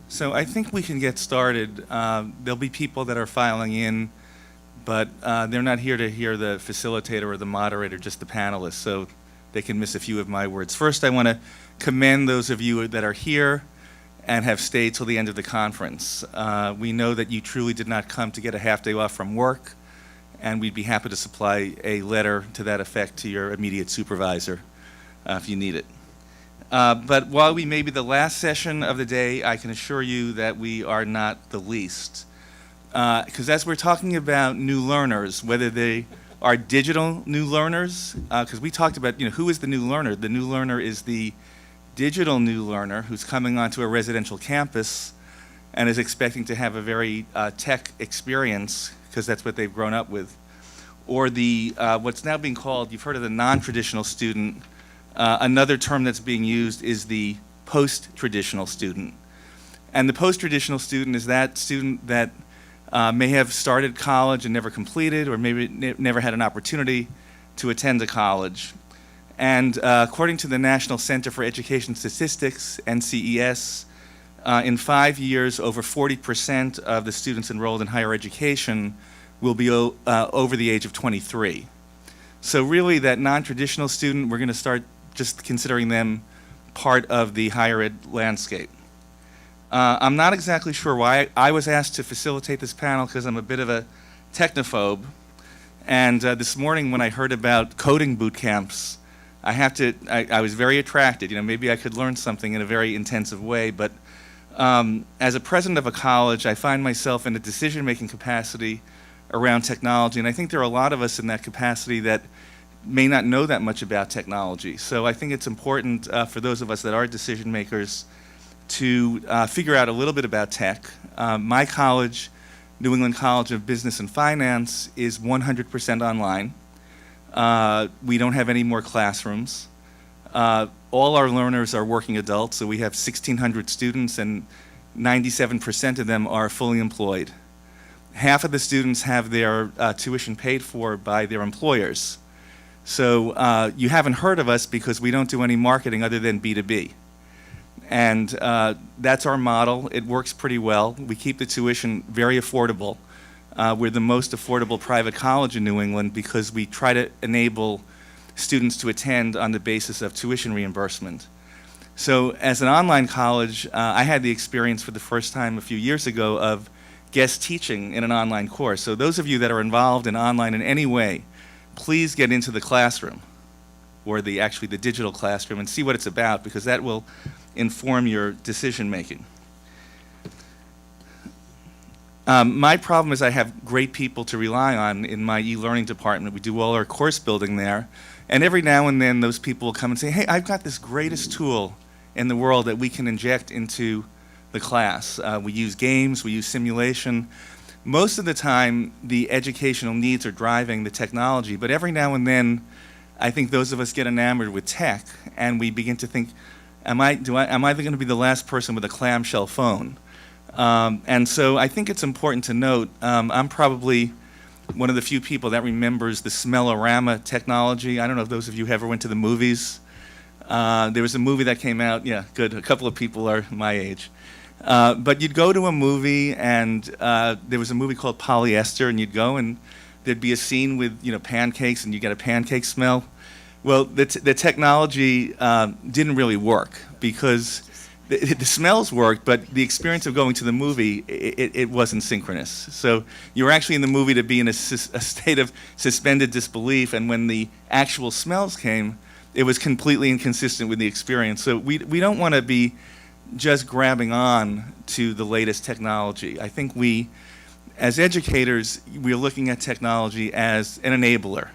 So I think we can get started. There'll be people that are filing in, but they're not here to hear the facilitator or the moderator, just the panelists, so they can miss a few of my words. First, I want to commend those of you that are here and have stayed till the end of the conference. We know that you truly did not come to get a half day off from work, and we'd be happy to supply a letter to that effect to your immediate supervisor if you need it. But while we may be the last session of the day, I can assure you that we are not the least. Because as we're talking about new learners, whether they are digital new learners, because we talked about, who is the new learner? The new learner is the digital new learner who's coming onto a residential campus and is expecting to have a very tech experience, because that's what they've grown up with. Or the, what's now being called, you've heard of the non-traditional student. Another term that's being used is the post-traditional student. And the post-traditional student is that student that may have started college and never completed, or maybe never had an opportunity to attend a college. And according to the National Center for Education Statistics, NCES, in 5 years, over 40% of the students enrolled in higher education will be over the age of 23. So really, that non-traditional student, we're going to start just considering them part of the higher ed landscape. I'm not exactly sure why I was asked to facilitate this panel, because I'm a bit of a technophobe. And this morning when I heard about coding boot camps, I was very attracted. Maybe I could learn something in a very intensive way. But as a president of a college, I find myself in a decision-making capacity around technology. And I think there are a lot of us in that capacity that may not know that much about technology. So I think it's important for those of us that are decision makers to figure out a little bit about tech. My college, New England College of Business and Finance, is 100% online. We don't have any more classrooms. All our learners are working adults, so we have 1,600 students, and 97% of them are fully employed. Half of the students have their tuition paid for by their employers. So you haven't heard of us because we don't do any marketing other than B2B. And that's our model. It works pretty well. We keep the tuition very affordable. We're the most affordable private college in New England because we try to enable students to attend on the basis of tuition reimbursement. So as an online college, I had the experience for the first time a few years ago of guest teaching in an online course. So those of you that are involved in online in any way, please get into the classroom, or actually the digital classroom, and see what it's about, because that will inform your decision making. My problem is I have great people to rely on in my e-learning department. We do all our course building there, and every now and then those people will come and say, hey, I've got this greatest tool in the world that we can inject into the class. We use games, we use simulation. Most of the time, the educational needs are driving the technology, but every now and then, I think those of us get enamored with tech, and we begin to think, am I going to be the last person with a clamshell phone? And so I think it's important to note, I'm probably one of the few people that remembers the Smellorama technology. I don't know if those of you ever went to the movies. There was a movie that came out, yeah, good, a couple of people are my age. But you'd go to a movie, and there was a movie called Polyester, and you'd go and there'd be a scene with pancakes, and you get a pancake smell. Well, the technology didn't really work, because the smells worked, but the experience of going to the movie, it wasn't synchronous. So you were actually in the movie to be in a state of suspended disbelief, and when the actual smells came, it was completely inconsistent with the experience. So we don't want to be just grabbing on to the latest technology. I think we, as educators, we're looking at technology as an enabler.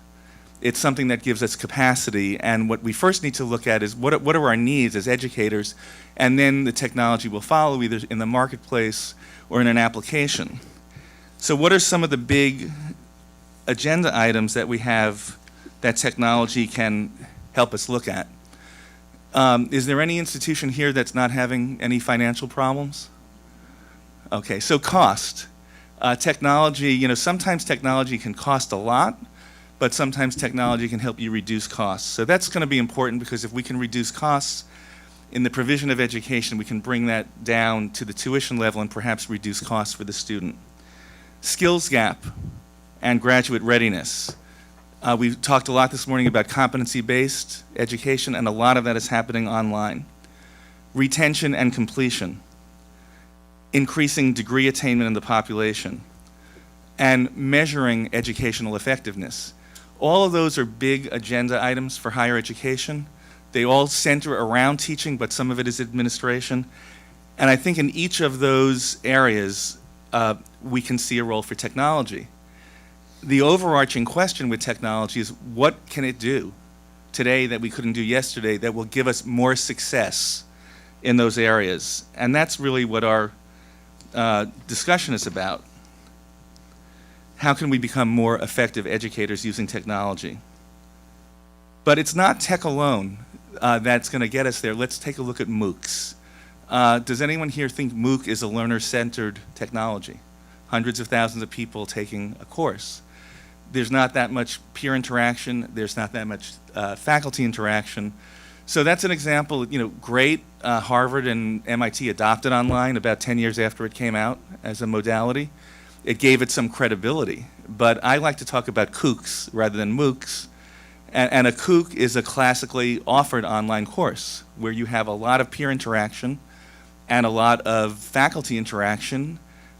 It's something that gives us capacity, and what we first need to look at is what are our needs as educators, and then the technology will follow either in the marketplace or in an application. So what are some of the big agenda items that we have that technology can help us look at? Is there any institution here that's not having any financial problems? Okay, so cost. Technology, sometimes technology can cost a lot, but sometimes technology can help you reduce costs. So that's going to be important, because if we can reduce costs, in the provision of education, we can bring that down to the tuition level and perhaps reduce costs for the student. Skills gap and graduate readiness. We've talked a lot this morning about competency-based education, and a lot of that is happening online. Retention and completion. Increasing degree attainment in the population. And measuring educational effectiveness. All of those are big agenda items for higher education. They all center around teaching, but some of it is administration. And I think in each of those areas, we can see a role for technology. The overarching question with technology is, what can it do today that we couldn't do yesterday that will give us more success in those areas? And that's really what our discussion is about. How can we become more effective educators using technology? But it's not tech alone that's going to get us there. Let's take a look at MOOCs. Does anyone here think MOOC is a learner-centered technology? Hundreds of thousands of people taking a course. There's not that much peer interaction. There's not that much faculty interaction. So that's an example, great. Harvard and MIT adopted online about 10 years after it came out as a modality. It gave it some credibility. But I like to talk about COOCs rather than MOOCs. And a COOC is a classically offered online course where you have a lot of peer interaction and a lot of faculty interaction.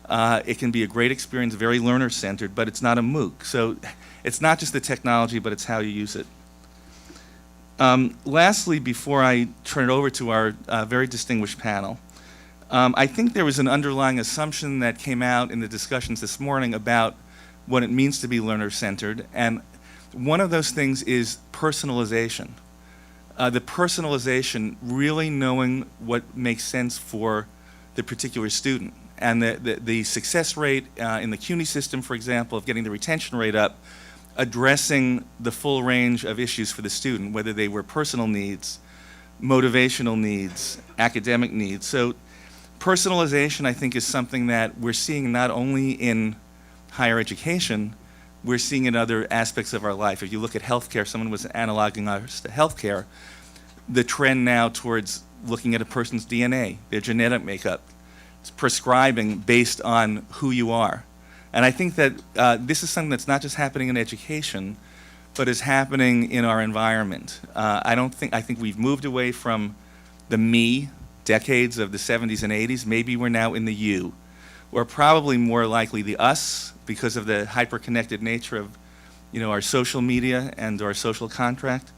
It can be a great experience, very learner-centered, but it's not a MOOC. So it's not just the technology, but it's how you use it. Lastly, before I turn it over to our very distinguished panel, I think there was an underlying assumption that came out in the discussions this morning about what it means to be learner-centered, and one of those things is personalization. The personalization, really knowing what makes sense for the particular student. And the success rate in the CUNY system, for example, of getting the retention rate up, addressing the full range of issues for the student, whether they were personal needs, motivational needs, academic needs. So personalization, I think, is something that we're seeing not only in higher education, we're seeing in other aspects of our life. If you look at healthcare, someone was analoging us to healthcare, the trend now towards looking at a person's DNA, their genetic makeup, prescribing based on who you are. And I think that this is something that's not just happening in education, but is happening in our environment. I think we've moved away from the me decades of the 70s and 80s. Maybe we're now in the you. We're probably more likely the us because of the hyper-connected nature of our social media and our social contract.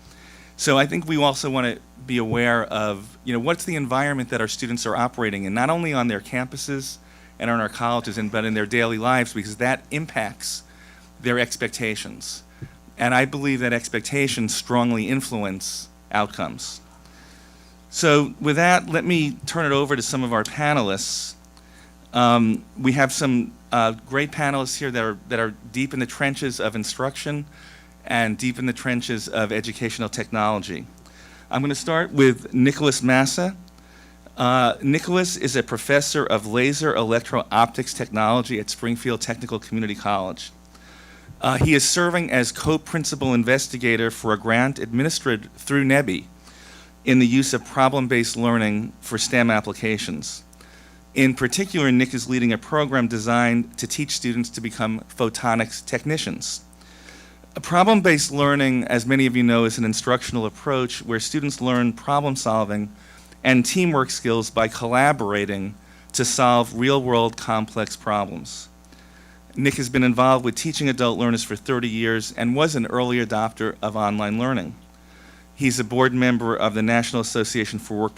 So I think we also want to be aware of what's the environment that our students are operating in, not only on their campuses and on our colleges, but in their daily lives, because that impacts their expectations. And I believe that expectations strongly influence outcomes. So with that, let me turn it over to some of our panelists. We have some great panelists here that are deep in the trenches of instruction and deep in the trenches of educational technology. I'm going to start with Nicholas Massa. Nicholas is a professor of laser electro-optics technology at Springfield Technical Community College. He is serving as co-principal investigator for a grant administered through NEBI in the use of problem-based learning for STEM applications. In particular, Nick is leading a program designed to teach students to become photonics technicians. Problem-based learning, as many of you know, is an instructional approach where students learn problem-solving and teamwork skills by collaborating to solve real-world complex problems. Nick has been involved with teaching adult learners for 30 years and was an early adopter of online learning. He's a board member of the National Association for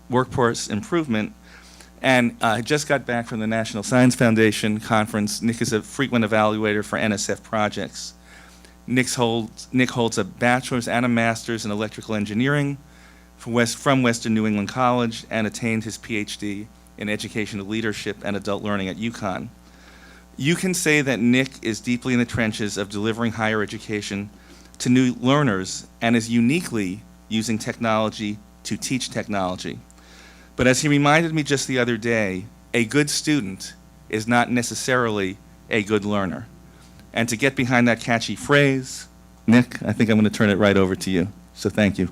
Workforce Improvement, and just got back from the National Science Foundation conference. Nick is a frequent evaluator for NSF projects. Nick holds a bachelor's and a master's in electrical engineering from Western New England College and attained his PhD in educational leadership and adult learning at UConn. You can say that Nick is deeply in the trenches of delivering higher education to new learners and is uniquely using technology to teach technology. But as he reminded me just the other day, a good student is not necessarily a good learner. And to get behind that catchy phrase, Nick, I think I'm going to turn it right over to you. So thank you.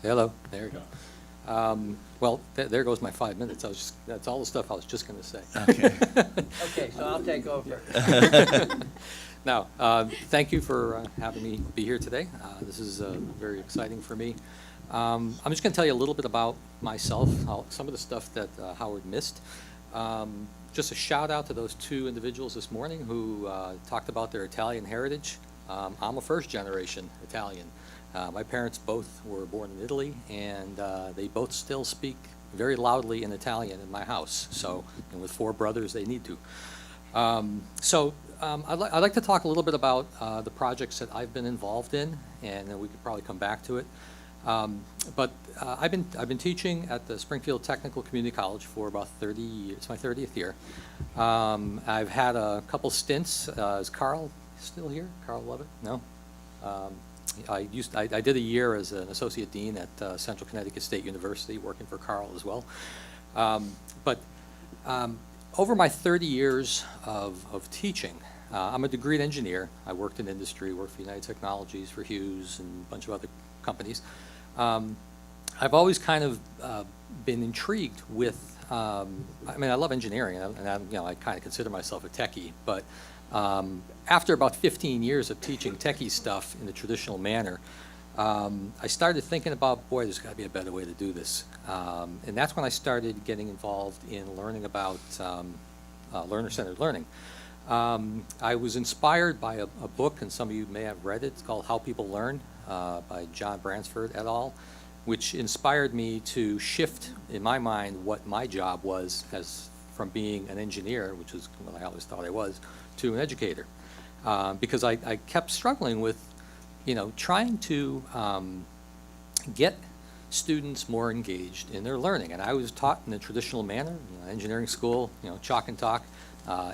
Hello, there you go. Well, there goes my 5 minutes. That's all the stuff I was just going to say. Okay. Okay, so I'll take over. Now, thank you for having me be here today. This is very exciting for me. I'm just going to tell you a little bit about myself, some of the stuff that Howard missed. Just a shout out to those two individuals this morning who talked about their Italian heritage. I'm a first generation Italian. My parents both were born in Italy, and they both still speak very loudly in Italian in my house. So, and with 4 brothers, they need to. I'd like to talk a little bit about the projects that I've been involved in, and then we could probably come back to it. I've been teaching at the Springfield Technical Community College for about 30 years. It's my 30th year. I've had a couple stints. Is Carl still here? Carl Lovett? No. I did a year as an associate dean at Central Connecticut State University, working for Carl as well. Over my 30 years of teaching, I'm a degreed engineer. I worked in industry, worked for United Technologies, for Hughes, and a bunch of other companies. I've always kind of been intrigued with, I mean, I love engineering, and I kind of consider myself a techie, but after about 15 years of teaching techie stuff in the traditional manner, I started thinking about, boy, there's got to be a better way to do this. And that's when I started getting involved in learning about learner-centered learning. I was inspired by a book, and some of you may have read it. It's called How People Learn by John Bransford et al., which inspired me to shift, in my mind, what my job was from being an engineer, which is what I always thought I was, to an educator. Because I kept struggling with, trying to get students more engaged in their learning. And I was taught in the traditional manner, engineering school, chalk and talk,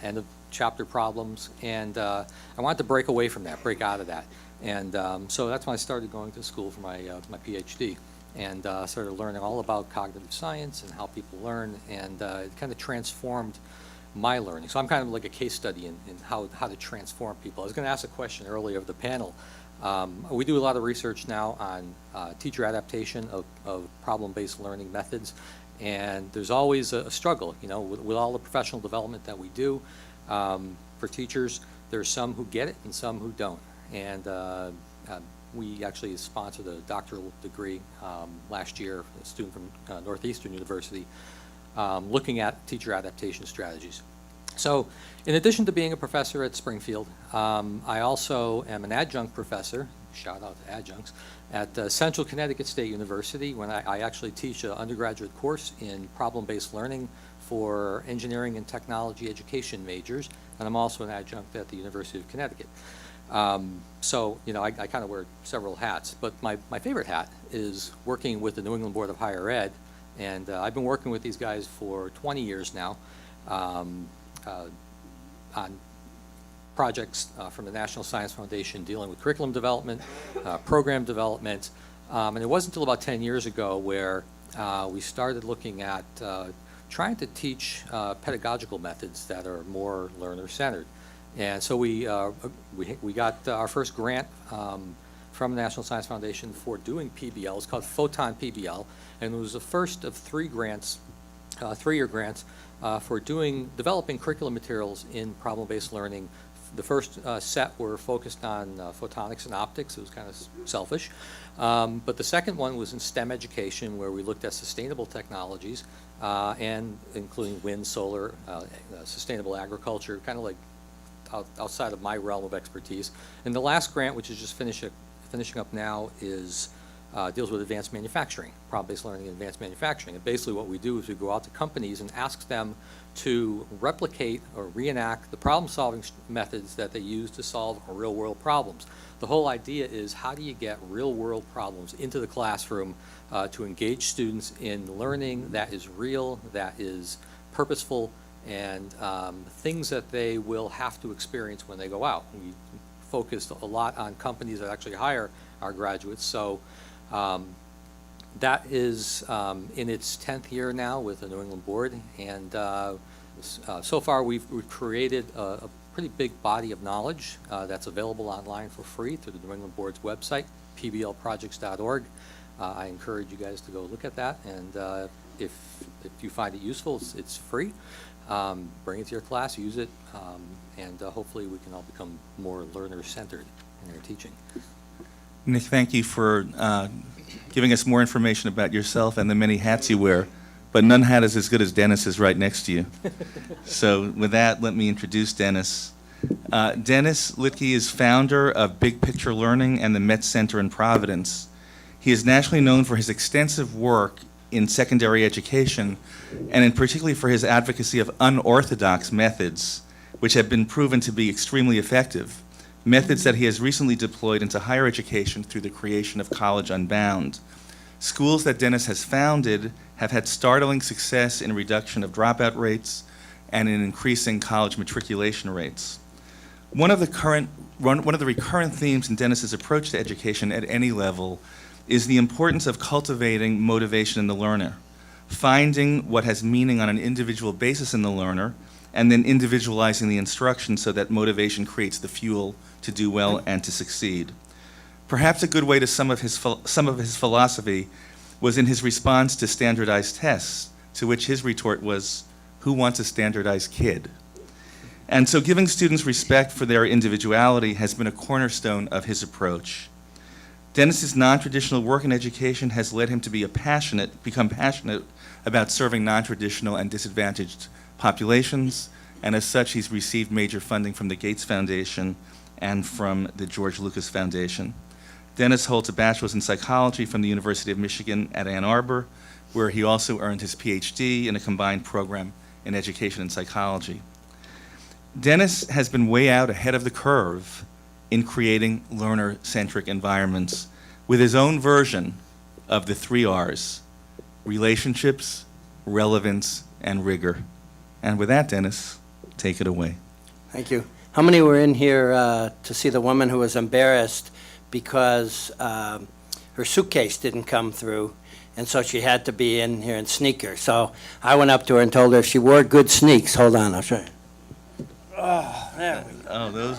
end of chapter problems. And I wanted to break away from that, break out of that. And so that's when I started going to school for my PhD, and started learning all about cognitive science and how people learn, and it kind of transformed my learning. So I'm kind of like a case study in how to transform people. I was going to ask a question earlier of the panel. We do a lot of research now on teacher adaptation of problem-based learning methods, and there's always a struggle, with all the professional development that we do for teachers. There's some who get it and some who don't. And we actually sponsored a doctoral degree last year, a student from Northeastern University, looking at teacher adaptation strategies. So in addition to being a professor at Springfield, I also am an adjunct professor, shout out to adjuncts, at Central Connecticut State University, when I actually teach an undergraduate course in problem-based learning for engineering and technology education majors, and I'm also an adjunct at the University of Connecticut. So, I kind of wear several hats, but my favorite hat is working with the New England Board of Higher Ed, and I've been working with these guys for 20 years now on projects from the National Science Foundation dealing with curriculum development, program development, and it wasn't until about 10 years ago where we started looking at trying to teach pedagogical methods that are more learner-centered. And so we got our first grant from the National Science Foundation for doing PBL. It's called Photon PBL, and it was the first of 3 grants, 3-year grants, for developing curriculum materials in problem-based learning. The first set were focused on photonics and optics. It was kind of selfish. But the second one was in STEM education, where we looked at sustainable technologies, and including wind, solar, sustainable agriculture, kind of like outside of my realm of expertise. And the last grant, which is just finishing up now, is deals with advanced manufacturing, problem-based learning and advanced manufacturing. And basically what we do is we go out to companies and ask them to replicate or reenact the problem-solving methods that they use to solve real-world problems. The whole idea is, how do you get real-world problems into the classroom to engage students in learning that is real, that is purposeful, and things that they will have to experience when they go out. We focused a lot on companies that actually hire our graduates. So that is in its 10th year now with the New England Board, and so far we've created a pretty big body of knowledge that's available online for free through the New England Board's website, pblprojects.org. I encourage you guys to go look at that, and if you find it useful, it's free. Bring it to your class, use it, and hopefully we can all become more learner-centered in our teaching. Nick, thank you for giving us more information about yourself and the many hats you wear, but none hat is as good as Dennis's right next to you. So with that, let me introduce Dennis. Dennis Littke is founder of Big Picture Learning and the Met Center in Providence. He is nationally known for his extensive work in secondary education, and in particularly for his advocacy of unorthodox methods, which have been proven to be extremely effective. Methods that he has recently deployed into higher education through the creation of College Unbound. Schools that Dennis has founded have had startling success in reduction of dropout rates and in increasing college matriculation rates. One of the recurrent themes in Dennis's approach to education at any level is the importance of cultivating motivation in the learner, finding what has meaning on an individual basis in the learner, and then individualizing the instruction so that motivation creates the fuel to do well and to succeed. Perhaps a good way to some of his philosophy was in his response to standardized tests, to which his retort was, "Who wants a standardized kid?" And so giving students respect for their individuality has been a cornerstone of his approach. Dennis's non-traditional work in education has led him to become passionate about serving non-traditional and disadvantaged populations, and as such, he's received major funding from the Gates Foundation and from the George Lucas Foundation. Dennis holds a bachelor's in psychology from the University of Michigan at Ann Arbor, where he also earned his PhD in a combined program in education and psychology. Dennis has been way out ahead of the curve in creating learner-centric environments with his own version of the 3 R's: relationships, relevance, and rigor. And with that, Dennis, take it away. Thank you. How many were in here to see the woman who was embarrassed because her suitcase didn't come through, and so she had to be in here in sneakers? So I went up to her and told her if she wore good sneaks, hold on, I'll show you. Oh, there we go. Oh,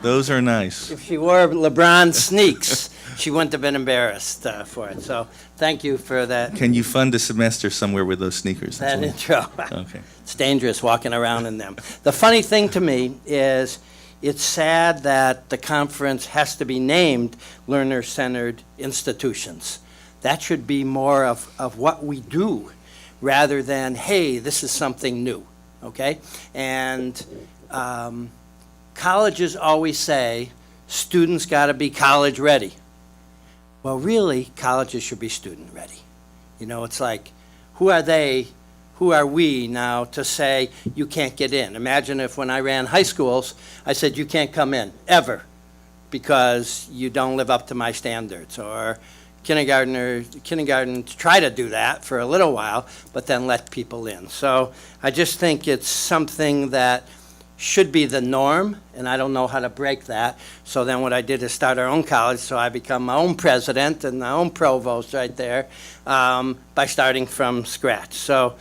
those are nice. If she wore LeBron sneaks, she wouldn't have been embarrassed for it. So thank you for that. Can you fund a semester somewhere with those sneakers? That intro. Okay. It's dangerous walking around in them. The funny thing to me is it's sad that the conference has to be named learner-centered institutions. That should be more of what we do rather than, hey, this is something new, okay? And colleges always say students got to be college ready. Well, really, colleges should be student ready. You know, it's like, who are they? Who are we now to say you can't get in? Imagine if when I ran high schools, I said you can't come in, ever, because you don't live up to my standards. Or kindergarten try to do that for a little while, but then let people in. So I just think it's something that should be the norm, and I don't know how to break that. So then what I did is start our own college, so I become my own president and my own provost right there by starting from scratch. So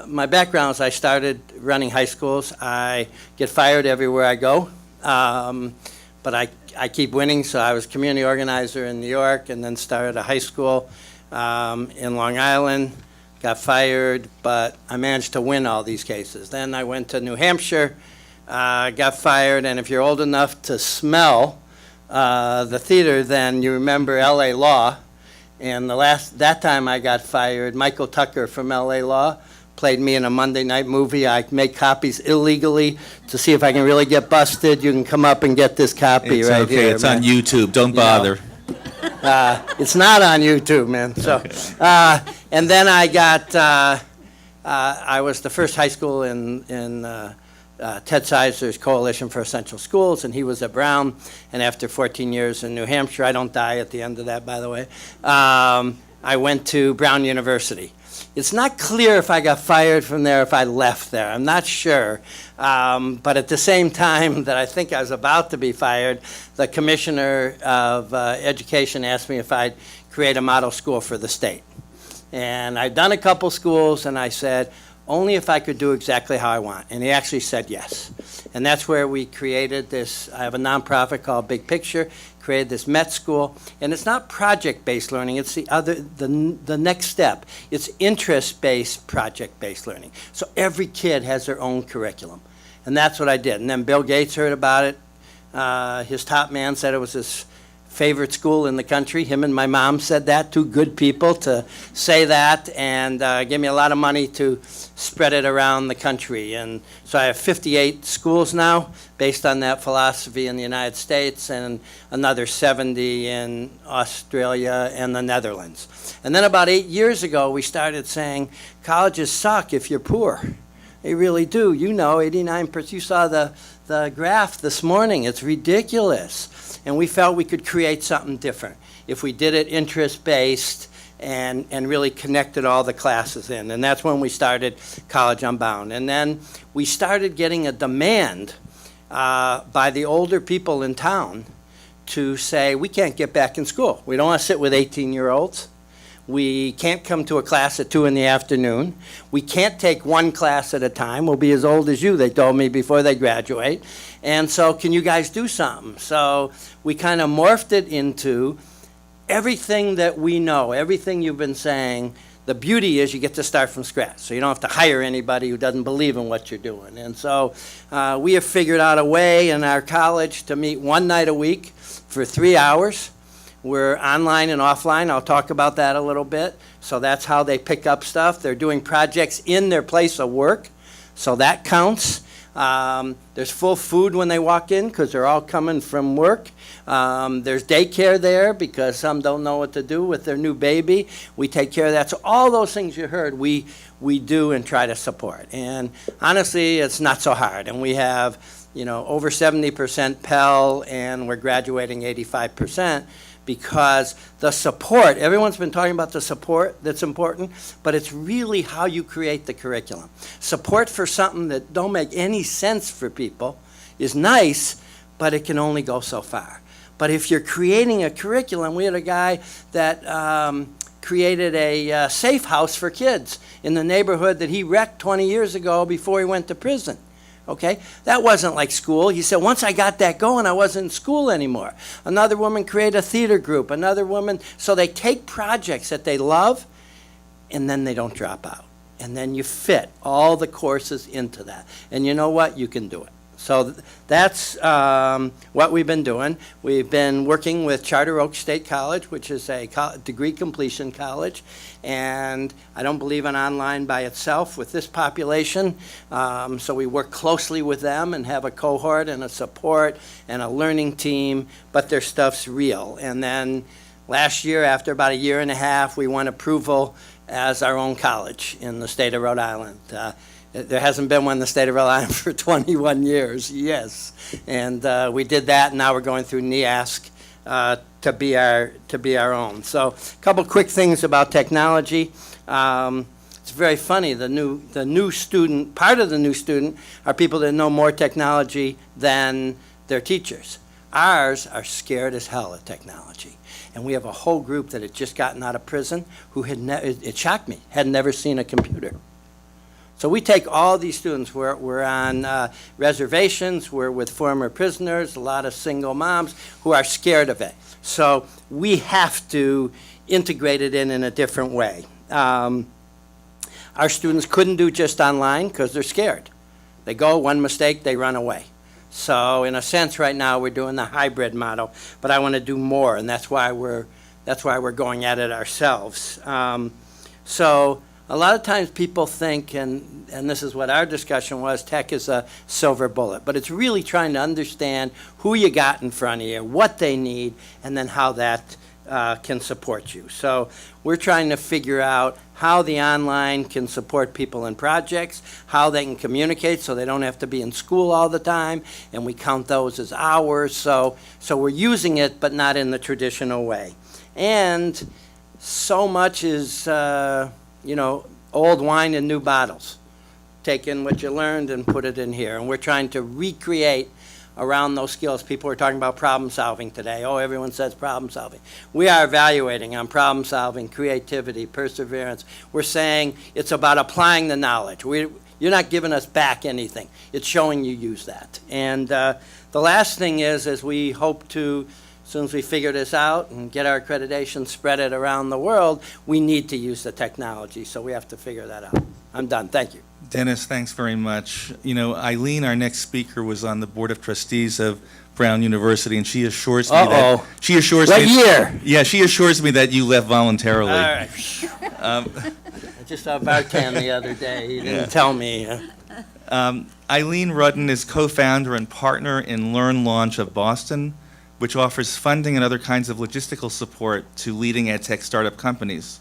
my background is I started running high schools. I get fired everywhere I go, but I keep winning, so I was community organizer in New York and then started a high school in Long Island, got fired, but I managed to win all these cases. Then I went to New Hampshire, got fired, and if you're old enough to smell the theater, then you remember LA Law. And that time I got fired, Michael Tucker from LA Law played me in a Monday night movie. I make copies illegally to see if I can really get busted. You can come up and get this copy It's right okay. here. It's man. on YouTube. Don't bother. It's not on YouTube, man. So, and then I got, I was the first high school in Ted Sizer's Coalition for Essential Schools, and he was at Brown. And after 14 years in New Hampshire, I don't die at the end of that, by the way, I went to Brown University. It's not clear if I got fired from there, if I left there. I'm not sure. But at the same time that I think I was about to be fired, the commissioner of education asked me if I'd create a model school for the state. And I'd done a couple schools, and I said, only if I could do exactly how I want. And he actually said yes. And that's where we created this. I have a nonprofit called Big Picture, created this MET school, and it's not project-based learning, it's the next step. It's interest-based, project-based learning. So every kid has their own curriculum, and that's what I did. And then Bill Gates heard about it. His top man said it was his favorite school in the country. Him and my mom said that, two good people to say that, and gave me a lot of money to spread it around the country. And so I have 58 schools now based on that philosophy in the United States, and another 70 in Australia and the Netherlands. And then about 8 years ago, we started saying, colleges suck if you're poor. They really do. You know, 89%. You saw the graph this morning. It's ridiculous. And we felt we could create something different if we did it interest-based and really connected all the classes in. And that's when we started College Unbound. And then we started getting a demand by the older people in town to say, we can't get back in school. We don't want to sit with 18-year-olds. We can't come to a class at 2 in the afternoon. We can't take one class at a time. We'll be as old as you, they told me, before they graduate. And so can you guys do something? So we kind of morphed it into everything that we know, everything you've been saying. The beauty is you get to start from scratch. So you don't have to hire anybody who doesn't believe in what you're doing. And so we have figured out a way in our college to meet one night a week for 3 hours. We're online and offline. I'll talk about that a little bit. So that's how they pick up stuff. They're doing projects in their place of work, so that counts. There's full food when they walk in because they're all coming from work. There's daycare there because some don't know what to do with their new baby. We take care of that. So all those things you heard, we do and try to support. And honestly, it's not so hard. And we have, over 70% Pell, and we're graduating 85%. Because the support, everyone's been talking about the support that's important, but it's really how you create the curriculum. Support for something that don't make any sense for people is nice, but it can only go so far. But if you're creating a curriculum, we had a guy that created a safe house for kids in the neighborhood that he wrecked 20 years ago before he went to prison. Okay, that wasn't like school. He said, once I got that going, I wasn't in school anymore. Another woman created a theater group. Another woman, so they take projects that they love, and then they don't drop out. And then you fit all the courses into that. And you know what? You can do it. So that's what we've been doing. We've been working with Charter Oak State College, which is a degree completion college. And I don't believe in online by itself with this population. So we work closely with them and have a cohort and a support and a learning team, but their stuff's real. And then last year, after about a year and a half, we won approval as our own college in the state of Rhode Island. There hasn't been one in the state of Rhode Island for 21 years, yes. And we did that, and now we're going through NEASC to be our own. So a couple quick things about technology. It's very funny, the new student, part of the new student are people that know more technology than their teachers. Ours are scared as hell of technology. And we have a whole group that had just gotten out of prison who it shocked me, had never seen a computer. So we take all these students, we're on reservations, we're with former prisoners, a lot of single moms who are scared of it. So we have to integrate it in a different way. Our students couldn't do just online because they're scared. They go, one mistake, they run away. So in a sense right now we're doing the hybrid model, but I want to do more, and that's why we're going at it ourselves. So a lot of times people think, and this is what our discussion was, tech is a silver bullet, but it's really trying to understand who you got in front of you, what they need, and then how that can support you. So we're trying to figure out how the online can support people in projects, how they can communicate so they don't have to be in school all the time, and we count those as hours. So we're using it, but not in the traditional way. And so much is old wine in new bottles. Take in what you learned and put it in here. And we're trying to recreate around those skills. People are talking about problem solving today. Oh, everyone says problem solving. We are evaluating on problem solving, creativity, perseverance. We're saying it's about applying the knowledge. You're not giving us back anything. It's showing you use that. And the last thing is we hope to soon as we figure this out and get our accreditation, spread it around the world, we need to use the technology, so we have to figure that out. I'm done, thank you. Dennis, thanks very much. You know, Eileen, our next speaker, was on the Board of Trustees of Brown University, and she assures me that... Uh-oh. She assures What me... year? Yeah, she assures me that you left voluntarily. All right. I just saw Bartan the other day, he didn't tell me. Eileen Rudden is co-founder and partner in Learn Launch of Boston, which offers funding and other kinds of logistical support to leading ed tech startup companies.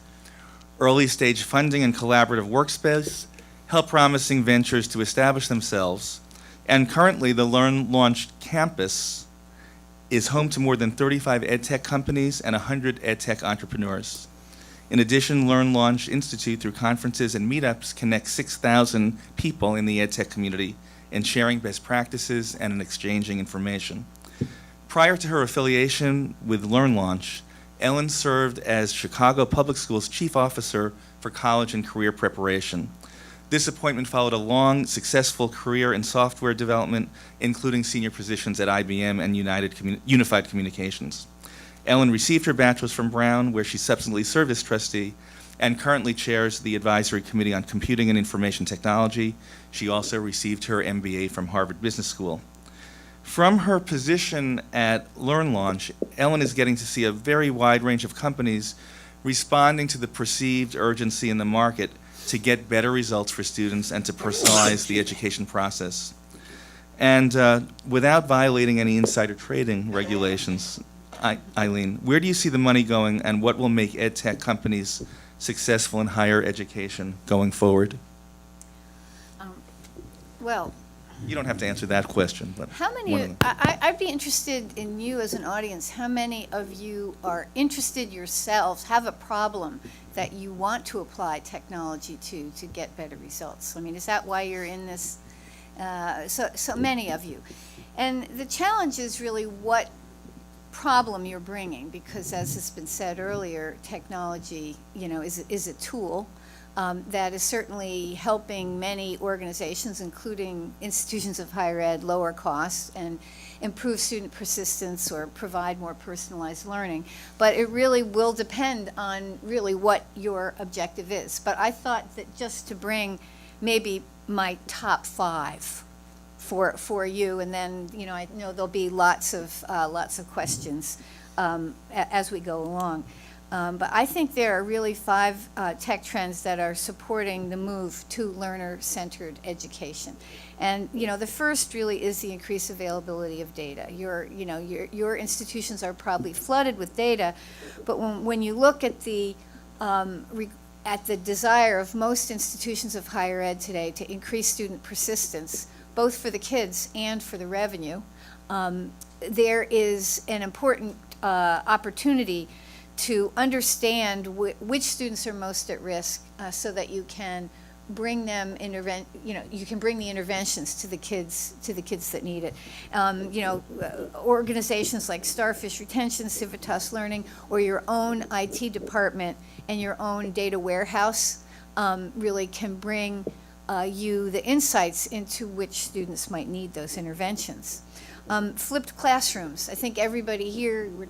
Early-stage funding and collaborative workspace help promising ventures to establish themselves. And currently, the Learn Launch campus is home to more than 35 ed tech companies and 100 ed tech entrepreneurs. In addition, Learn Launch Institute, through conferences and meetups, connects 6,000 people in the ed tech community in sharing best practices and in exchanging information. Prior to her affiliation with Learn Launch, Ellen served as Chicago Public Schools Chief Officer for College and Career Preparation. This appointment followed a long, successful career in software development, including senior positions at IBM and Unified Communications. Ellen received her bachelor's from Brown, where she subsequently served as trustee, and currently chairs the Advisory Committee on Computing and Information Technology. She also received her MBA from Harvard Business School. From her position at Learn Launch, Ellen is getting to see a very wide range of companies responding to the perceived urgency in the market to get better results for students and to personalize the education process. And without violating any insider trading regulations, Eileen, where do you see the money going, and what will make ed tech companies successful in higher education going forward? Well, You don't have to answer that question, but how many, one of them. I'd be interested in you as an audience, how many of you are interested yourselves, have a problem that you want to apply technology to get better results? I mean, is that why you're in this? So many of you. And the challenge is really what problem you're bringing, because as has been said earlier, technology, is a tool that is certainly helping many organizations, including institutions of higher ed, lower costs and improve student persistence or provide more personalized learning. But it really will depend on really what your objective is. But I thought that just to bring maybe my top 5 for you, and then I know there'll be lots of questions as we go along. But I think there are really 5 tech trends that are supporting the move to learner-centered education. And, the first really is the increased availability of data. Your institutions are probably flooded with data, but when you look at the desire of most institutions of higher ed today to increase student persistence, both for the kids and for the revenue, there is an important opportunity to understand which students are most at risk, so that you can bring them you can bring the interventions to the kids that need it. Organizations like Starfish Retention, Civitas Learning, or your own IT department and your own data warehouse really can bring you the insights into which students might need those interventions. Flipped classrooms. I think everybody here, we're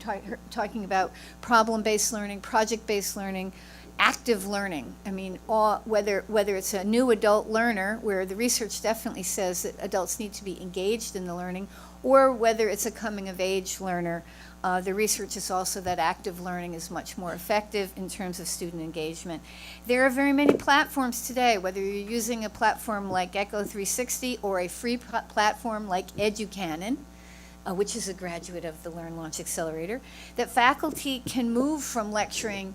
talking about problem-based learning, project-based learning, active learning. I mean, whether it's a new adult learner, where the research definitely says that adults need to be engaged in the learning, or whether it's a coming-of-age learner, the research is also that active learning is much more effective in terms of student engagement. There are very many platforms today, whether you're using a platform like Echo 360 or a free platform like Educanon, which is a graduate of the Learn Launch Accelerator, that faculty can move from lecturing,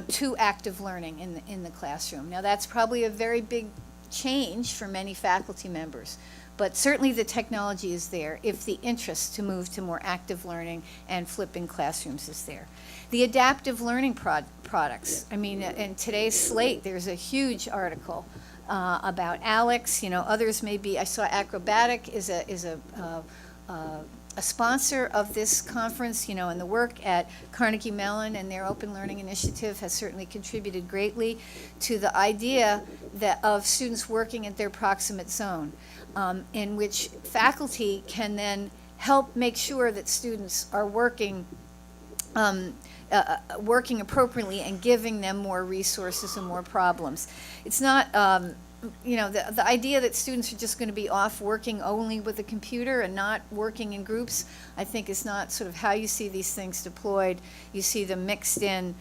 to active learning in the classroom. Now, that's probably a very big change for many faculty members, but certainly the technology is there if the interest to move to more active learning and flipping classrooms is there. The adaptive learning products. I mean, in today's slate, there's a huge article about Alex. Others may be. I saw Acrobatic is a sponsor of this conference, and the work at Carnegie Mellon and their Open Learning Initiative has certainly contributed greatly to the idea of students working at their proximate zone, in which faculty can then help make sure that students are working working appropriately and giving them more resources and more problems. It's not, the idea that students are just going to be off working only with a computer and not working in groups, I think is not sort of how you see these things deployed. You see them mixed in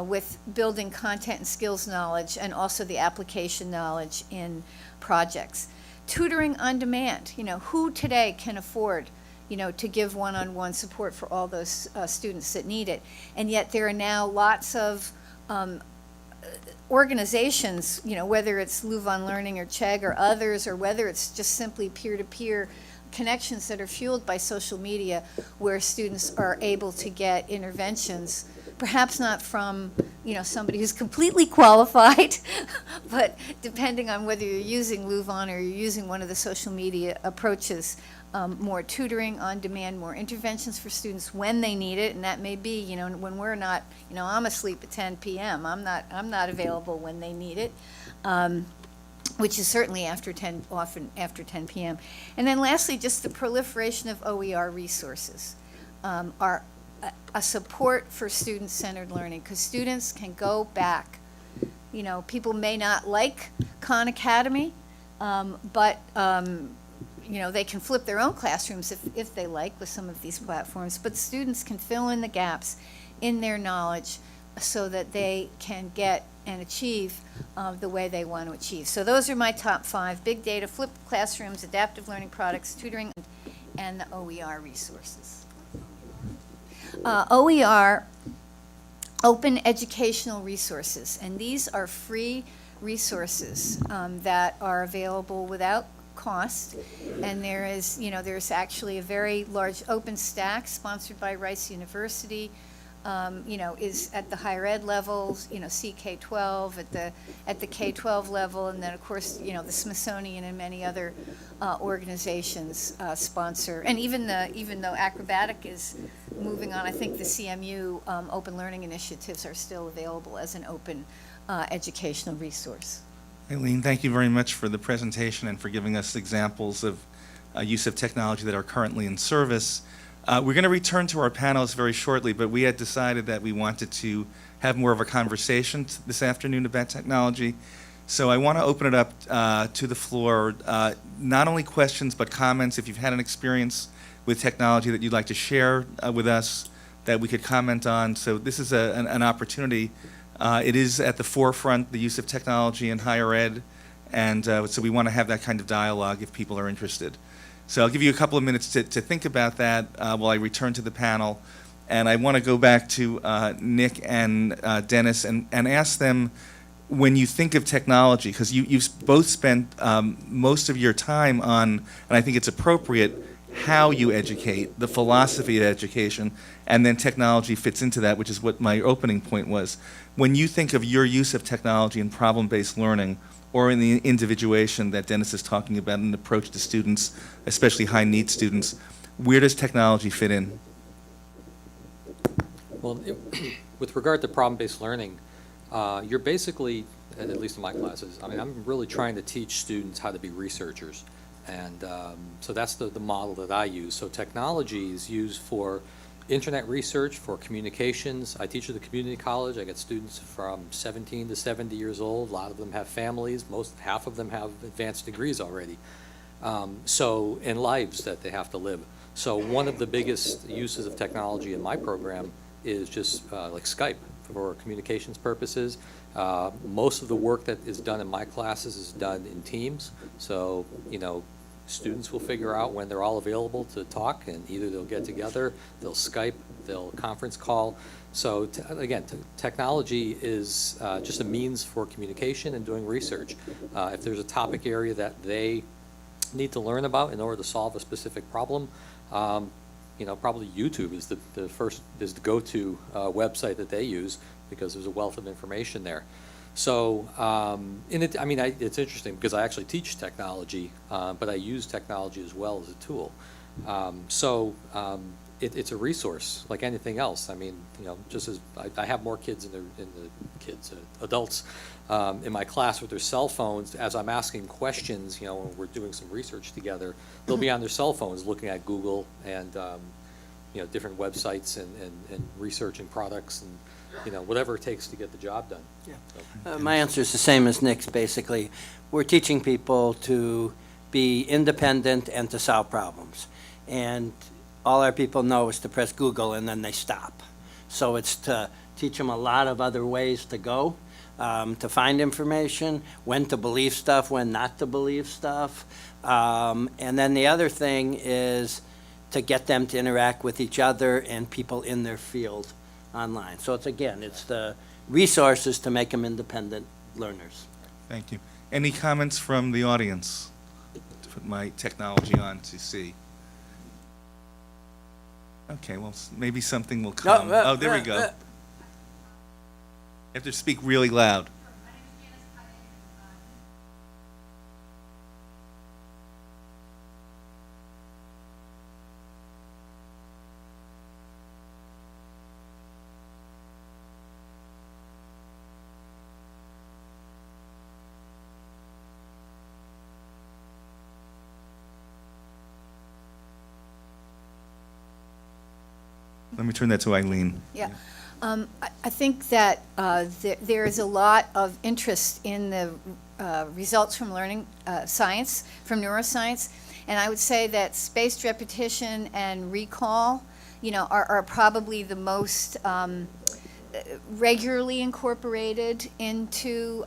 with building content and skills knowledge and also the application knowledge in projects. Tutoring on demand, who today can afford to give one-on-one support for all those students that need it? And yet there are now lots of organizations, whether it's Louvain Learning or Chegg or others, or whether it's just simply peer-to-peer connections that are fueled by social media, where students are able to get interventions, perhaps not from, somebody who's completely qualified, but depending on whether you're using Louvain or you're using one of the social media approaches, more tutoring on demand, more interventions for students when they need it, and that may be, when we're not, I'm asleep at 10 p.m. I'm not available when they need it, which is certainly often after 10 p.m. And then lastly, just the proliferation of OER resources are a support for student-centered learning, because students can go back. People may not like Khan Academy, but they can flip their own classrooms if they like with some of these platforms, but students can fill in the gaps in their knowledge so that they can get and achieve the way they want to achieve. So those are my top 5: big data, flipped classrooms, adaptive learning products, tutoring, and the OER resources. OER, open educational resources, and these are free resources that are available without cost, and there's actually a very large OpenStax sponsored by Rice University, is at the higher ed levels, CK-12 at the K-12 level, and then of course, the Smithsonian and many other organizations sponsor, and even though Acrobatic is moving on, I think the CMU Open Learning Initiatives are still available as an open educational resource. Eileen, thank you very much for the presentation and for giving us examples of use of technology that are currently in service. We're going to return to our panelists very shortly, but we had decided that we wanted to have more of a conversation this afternoon about technology. So I want to open it up to the floor, not only questions but comments. If you've had an experience with technology that you'd like to share with us that we could comment on. So this is an opportunity. It is at the forefront, the use of technology in higher ed, and so we want to have that kind of dialogue if people are interested. So I'll give you a couple of minutes to think about that while I return to the panel. And I want to go back to Nick and Dennis and ask them, when you think of technology, because you've both spent most of your time on, and I think it's appropriate, how you educate, the philosophy of education, and then technology fits into that, which is what my opening point was. When you think of your use of technology in problem-based learning, or in the individuation that Dennis is talking about, an approach to students, especially high-need students, where does technology fit in? Well, with regard to problem-based learning, you're basically, at least in my classes, I'm really trying to teach students how to be researchers. And so that's the model that I use. So technology is used for internet research, for communications. I teach at the community college. I get students from 17 to 70 years old. A lot of them have families. Half of them have advanced degrees already. And lives that they have to live. So one of the biggest uses of technology in my program is just like Skype for communications purposes. Most of the work that is done in my classes is done in teams. So, students will figure out when they're all available to talk, and either they'll get together, they'll Skype, they'll conference call. So technology is just a means for communication and doing research. If there's a topic area that they need to learn about in order to solve a specific problem, probably YouTube is the go-to website that they use, because there's a wealth of information there. So, it's interesting because I actually teach technology, but I use technology as well as a tool. it's a resource like anything else. I mean, you know, just as I have more kids adults in my class with their cell phones. As I'm asking questions, you know, when we're doing some research together, they'll be on their cell phones looking at Google and you know, different websites and researching products and, you know, whatever it takes to get the job done. Yeah. So, My answer is the same as Nick's, basically. We're teaching people to be independent and to solve problems. And all our people know is to press Google and then they stop. So it's to teach them a lot of other ways to go, to find information, when to believe stuff, when not to believe stuff. And then the other thing is to get them to interact with each other and people in their field online. So it's, again, it's the resources to make them independent learners. Thank you. Any comments from the audience? To put my technology on to see. Okay, well, maybe something will come. Oh, there we go. You have to speak really loud. Let me turn that to Eileen. Yeah. I think that there is a lot of interest in the results from learning science, from neuroscience, and I would say that spaced repetition and recall, you know, are probably the most regularly incorporated into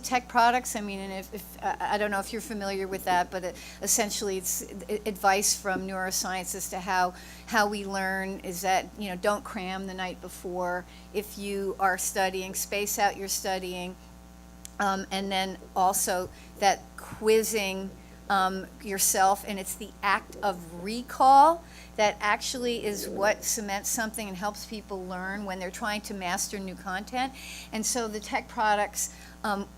tech products. I mean, and if I don't know if you're familiar with that, but essentially it's advice from neuroscience as to how we learn is that, you know, don't cram the night before. If you are studying, space out your studying, and then also that quizzing yourself, and it's the act of recall that actually is what cements something and helps people learn when they're trying to master new content. And so the tech products,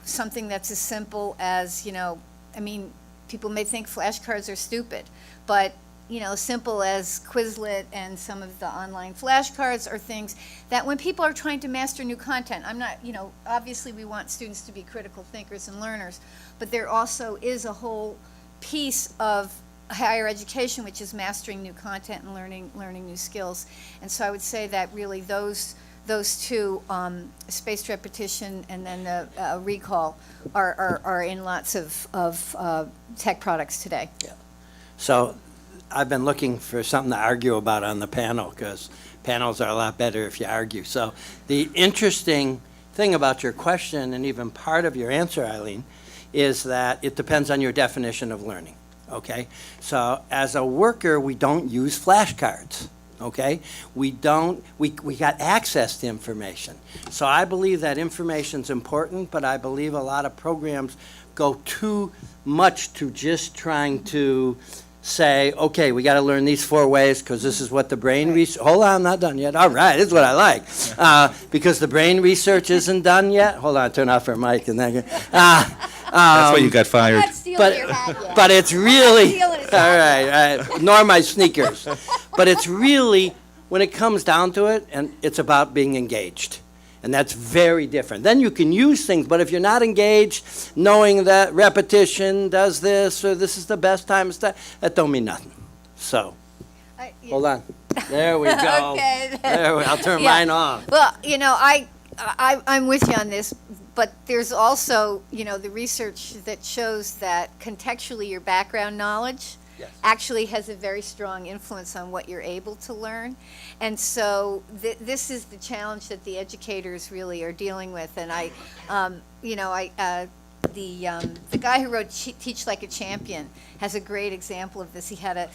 something that's as simple as, you know, I mean, people may think flashcards are stupid, but, you know, simple as Quizlet and some of the online flashcards are things that when people are trying to master new content, I'm not, you know, obviously we want students to be critical thinkers and learners, but there also is a whole piece of higher education, which is mastering new content and learning new skills. And so I would say that really those two, spaced repetition and then the recall, are in lots of tech products today. Yeah. So I've been looking for something to argue about on the panel, because panels are a lot better if you argue. So the interesting thing about your question, and even part of your answer, Eileen, is that it depends on your definition of learning. Okay, so as a worker, we don't use flashcards. Okay, we got access to information. So I believe that information's important, but I believe a lot of programs go too much to just trying to say, okay, we got to learn these 4 ways because this is what the brain research. Hold on, I'm not done yet. All right, this is what I like. Because the brain research isn't done yet. Hold on, turn off our mic and then. That's why you got fired. Not stealing your hat yet. But it's really, Not all stealing his hat right, nor my sneakers. But it's really, when it comes down to it, and it's about being engaged. And that's very different. Then you can use things, but if you're not engaged, knowing that repetition does this, or this is the best time to start, that don't mean nothing. So, hold on. There we go. Okay. I'll turn Yeah. mine off. Well, you know, I'm with you on this, but there's also, you know, the research that shows that contextually your background knowledge Yes. actually has a very strong influence on what you're able to learn. And so this is the challenge that the educators really are dealing with. And the guy who wrote Teach Like a Champion has a great example of this. He had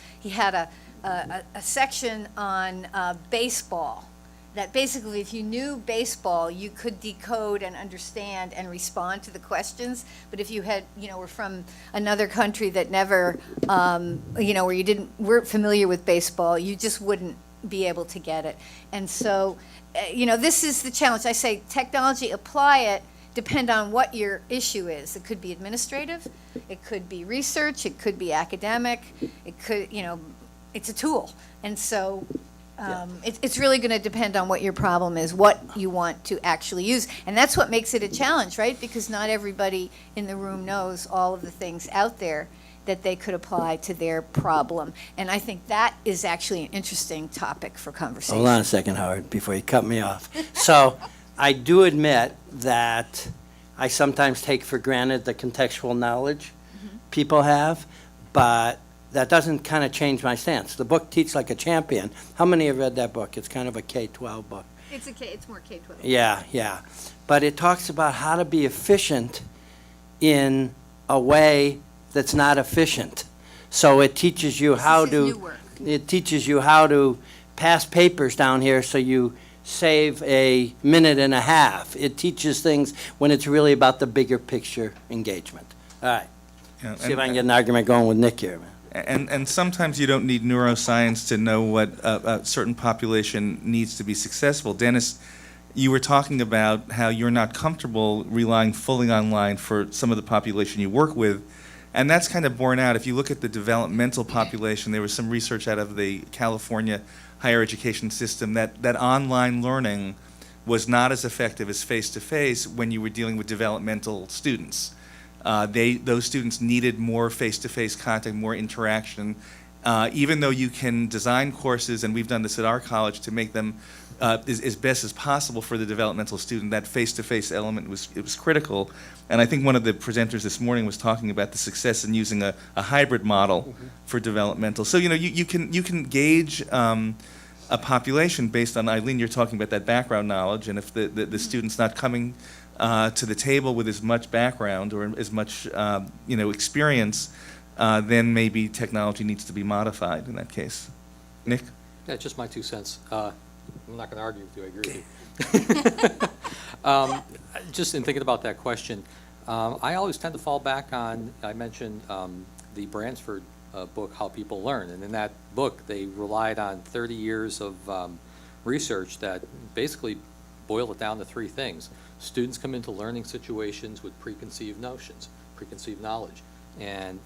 a section on baseball, that basically if you knew baseball, you could decode and understand and respond to the questions. But if you were from another country that never, where you weren't familiar with baseball, you just wouldn't be able to get it. And so, this is the challenge. I say technology, apply it, depend on what your issue is. It could be administrative, it could be research, it could be academic, it could, it's a tool. And so it's really going to depend on what your problem is, what you want to actually use. And that's what makes it a challenge, right? Because not everybody in the room knows all of the things out there that they could apply to their problem. And I think that is actually an interesting topic for conversation. Hold on a second, Howard, before you cut me off. So I do admit that I sometimes take for granted the contextual knowledge people have, but that doesn't kind of change my stance. The book Teach Like a Champion, how many have read that book? It's kind of a K-12 book. It's more K-12. Yeah, yeah. But it talks about how to be efficient in a way that's not efficient. So it teaches you how This is to. new work. It teaches you how to pass papers down here so you save a minute and a half. It teaches things when it's really about the bigger picture engagement. All right, Yeah, see if I can get an argument going with Nick here. And sometimes you don't need neuroscience to know what a certain population needs to be successful. Dennis, you were talking about how you're not comfortable relying fully online for some of the population you work with, and that's kind of borne out. If you look at the developmental population, there was some research out of the California higher education system that online learning was not as effective as face-to-face when you were dealing with developmental students. Those students needed more face-to-face contact, more interaction. Even though you can design courses, and we've done this at our college, to make them as best as possible for the developmental student, that face-to-face element was critical. And I think one of the presenters this morning was talking about the success in using a hybrid model for developmental. So you can gauge a population based on, Eileen, you're talking about that background knowledge, and if the student's not coming to the table with as much background or as much experience, then maybe technology needs to be modified in that case. Nick? Yeah, just my 2 cents. I'm not going to argue with you, I agree with you. Just in thinking about that question, I always tend to fall back on, I mentioned the Bransford book, How People Learn, and in that book, they relied on 30 years of research that basically boiled it down to 3 things. Students come into learning situations with preconceived notions, preconceived knowledge, and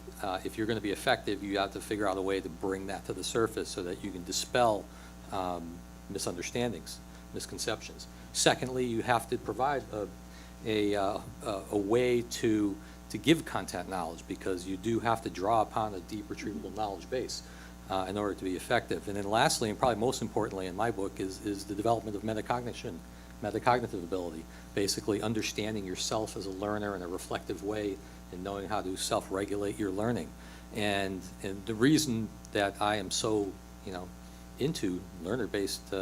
if you're going to be effective, you have to figure out a way to bring that to the surface so that you can dispel misunderstandings, misconceptions. Secondly, you have to provide a way to give content knowledge, because you do have to draw upon a deep retrievable knowledge base in order to be effective. And then lastly, and probably most importantly in my book, is the development of metacognition, metacognitive ability, basically understanding yourself as a learner in a reflective way and knowing how to self-regulate your learning. And the reason that I am so, into learner-based,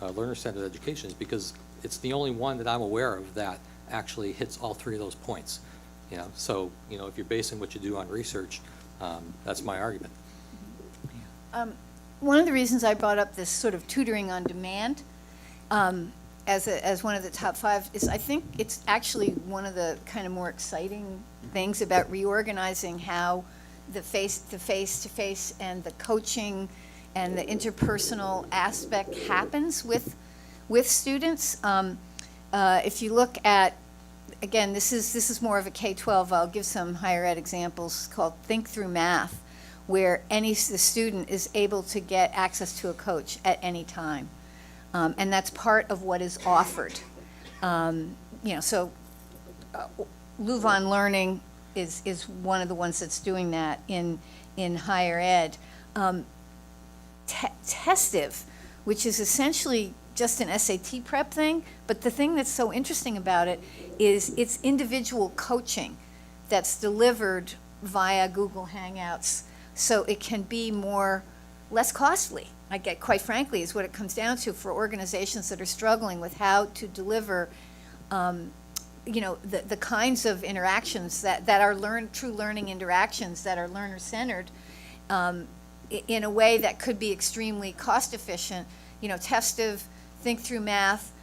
learner-centered education is because it's the only one that I'm aware of that actually hits all 3 of those points. So, if you're basing what you do on research, that's my argument. One of the reasons I brought up this sort of tutoring on demand as one of the top 5 is I think it's actually one of the kind of more exciting things about reorganizing how the face-to-face and the coaching and the interpersonal aspect happens with students. If you look at, again, this is more of a K-12. I'll give some higher ed examples called Think Through Math, where the student is able to get access to a coach at any time. And that's part of what is offered. So Leuven Learning is one of the ones that's doing that in higher ed. Testive, which is essentially just an SAT prep thing, but the thing that's so interesting about it is it's individual coaching that's delivered via Google Hangouts, so it can be less costly. Quite frankly, is what it comes down to for organizations that are struggling with how to deliver, the kinds of interactions that are true learning interactions that are learner-centered, in a way that could be extremely cost-efficient. Testive, Think Through Math,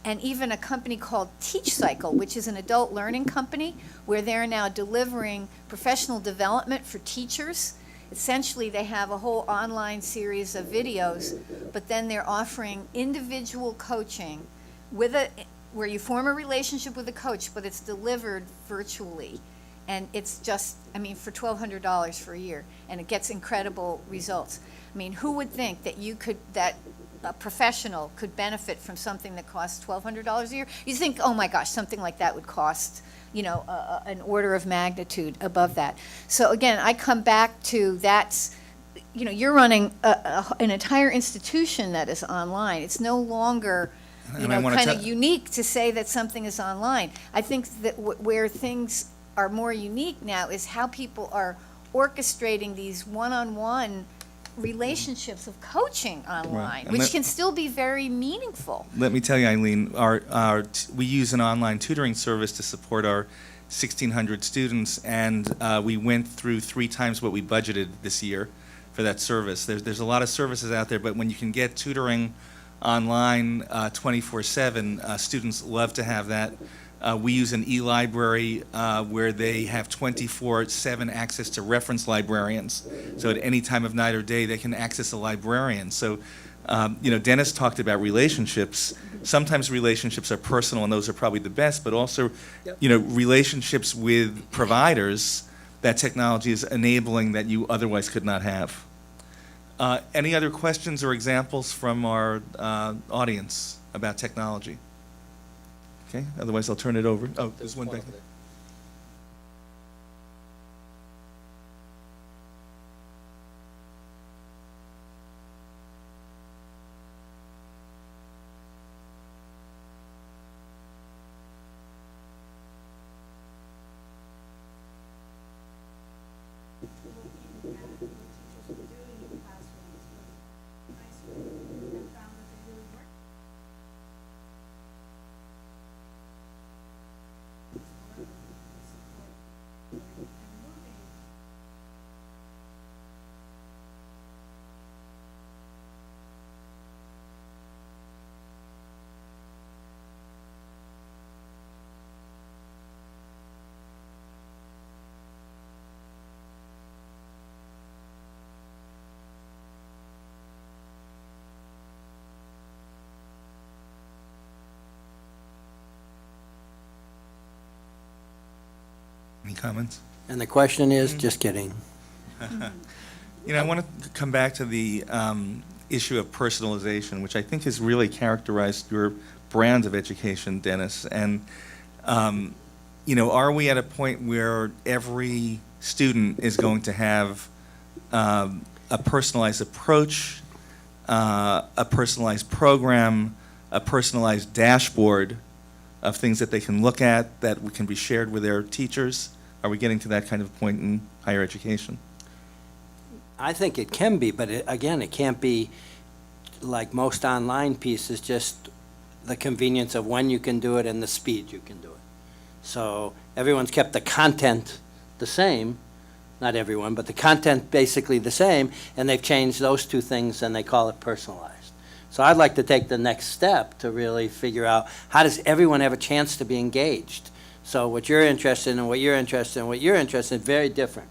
and even a company called TeachCycle, which is an adult learning company, where they're now delivering professional development for teachers. Essentially, they have a whole online series of videos, but then they're offering individual coaching where you form a relationship with a coach, but it's delivered virtually. And it's just, I mean, for $1,200 for a year, and it gets incredible results. I mean, who would think that that a professional could benefit from something that costs $1,200 a year? You think, oh my gosh, something like that would cost, an order of magnitude above that. So again, I come back to that's, you're running an entire institution that is online. It's no longer, And I wanna kind of tell- unique to say that something is online. I think that where things are more unique now is how people are orchestrating these one-on-one relationships of coaching online, And which let- can still be very meaningful. Let me tell you, Eileen, we use an online tutoring service to support our 1,600 students, and we went through 3 times what we budgeted this year for that service. There's a lot of services out there, but when you can get tutoring online 24/7, students love to have that. We use an e-library where they have 24/7 access to reference librarians. So at any time of night or day, they can access a librarian. So, Dennis talked about relationships. Sometimes relationships are personal, and those are probably the best, but also, relationships with providers that technology is enabling that you otherwise could not have. Any other questions or examples from our audience about technology? Okay, otherwise I'll turn it over. Oh, there's one back there. Any comments? And the question is, just kidding. I want to come back to the issue of personalization, which I think has really characterized your brand of education, Dennis. And, are we at a point where every student is going to have a personalized approach, a personalized program, a personalized dashboard of things that they can look at that can be shared with their teachers? Are we getting to that kind of point in higher education? I think it can be, but again, it can't be like most online pieces, just the convenience of when you can do it and the speed you can do it. So everyone's kept the content the same, not everyone, but the content basically the same, and they've changed those 2 things and they call it personalized. So I'd like to take the next step to really figure out, how does everyone have a chance to be engaged? So what you're interested in, what you're interested in, what you're interested in, very different.